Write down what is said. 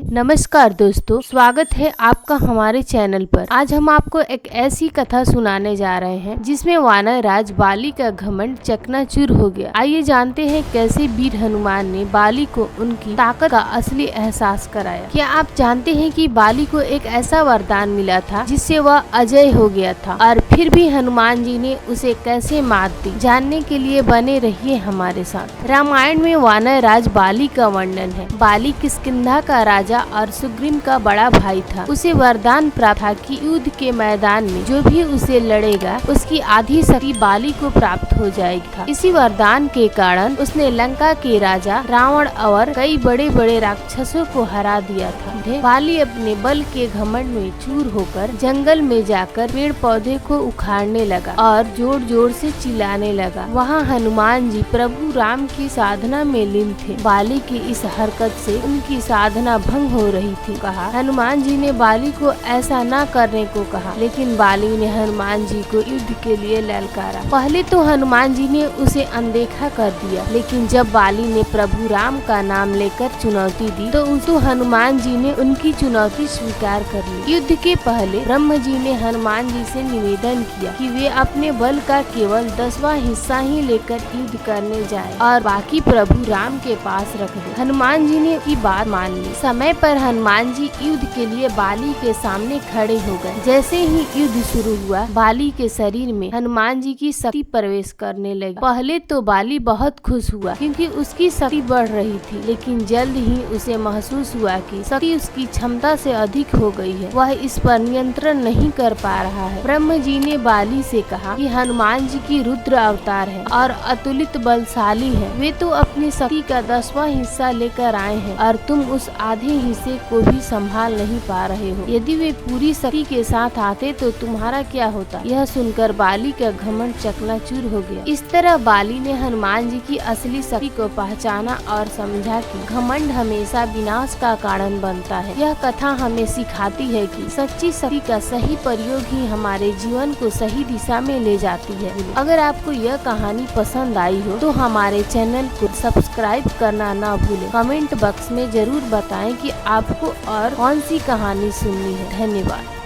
नमस्कार दोस्तों, स्वागत है आपका हमारे चैनल पर। आज हम आपको एक ऐसी कथा सुनाने जा रहे हैं जिसमें वानर राज बाली का घमंड चकनाचूर हो गया। आइए जानते हैं कैसे वीर हनुमान ने बाली को उनकी ताकत का असली एहसास कराया। क्या आप जानते हैं कि बाली को एक ऐसा वरदान मिला था जिससे वह अजय हो गया था, और फिर भी हनुमान जी ने उसे कैसे मात दी? जानने के लिए बने रहिए हमारे साथ। रामायण में वानर राज बाली का वर्णन है। बाली किष्किंधा का राजा और सुग्रीव का बड़ा भाई था। उसे वरदान प्राप्त था कि युद्ध के मैदान में जो भी उसे लड़ेगा उसकी आधी शक्ति बाली को प्राप्त हो जाएगी। इसी वरदान के कारण उसने लंका के राजा रावण और कई बड़े बड़े राक्षसों को हरा दिया था। बाली अपने बल के घमंड में चूर होकर जंगल में जाकर पेड़ पौधे को उखाड़ने लगा और जोर जोर से चिल्लाने लगा। वहाँ हनुमान जी प्रभु राम की साधना में लीन थे। बाली की इस हरकत से उनकी साधना भंग हो रही थी। कहा हनुमान जी ने बाली को ऐसा न करने को कहा, लेकिन बाली ने हनुमान जी को युद्ध के लिए ललकारा। पहले तो हनुमान जी ने उसे अनदेखा कर दिया, लेकिन जब बाली ने प्रभु राम का नाम लेकर चुनौती दी तो हनुमान जी ने उनकी चुनौती स्वीकार कर ली। युद्ध के पहले ब्रह्म जी ने हनुमान जी से निवेदन किया कि वे अपने बल का केवल 10वां हिस्सा ही लेकर युद्ध करने जाएं और बाकी प्रभु राम के पास रख दें। हनुमान जी ने की बात मान ली। समय पर हनुमान जी युद्ध के लिए बाली के सामने खड़े हो गए। जैसे ही युद्ध शुरू हुआ, बाली के शरीर में हनुमान जी की शक्ति प्रवेश करने लगी। पहले तो बाली बहुत खुश हुआ क्योंकि उसकी शक्ति बढ़ रही थी, लेकिन जल्द ही उसे महसूस हुआ कि शक्ति उसकी क्षमता से अधिक हो गई है। वह इस पर नियंत्रण नहीं कर पा रहा है। ब्रह्म जी ने बाली से कहा कि हनुमान जी की रुद्र अवतार है और अतुलित बलशाली है। वे तो अपनी शक्ति का 10वां हिस्सा लेकर आए हैं और तुम उस आधे हिस्से को भी संभाल नहीं पा रहे हो। यदि वे पूरी शक्ति के साथ आते तो तुम्हारा क्या होता? यह सुनकर बाली का घमंड चकनाचूर हो गया। इस तरह बाली ने हनुमान जी की असली शक्ति को पहचाना और समझा कि घमंड हमेशा विनाश का कारण बनता है। यह कथा हमें सिखाती है कि सच्ची शक्ति का सही प्रयोग ही हमारे जीवन को सही दिशा में ले जाती है। अगर आपको यह कहानी पसंद आई हो तो हमारे चैनल को सब्सक्राइब करना ना भूलें। कमेंट बॉक्स में जरूर बताएं कि आपको और कौन सी कहानी सुननी है। धन्यवाद।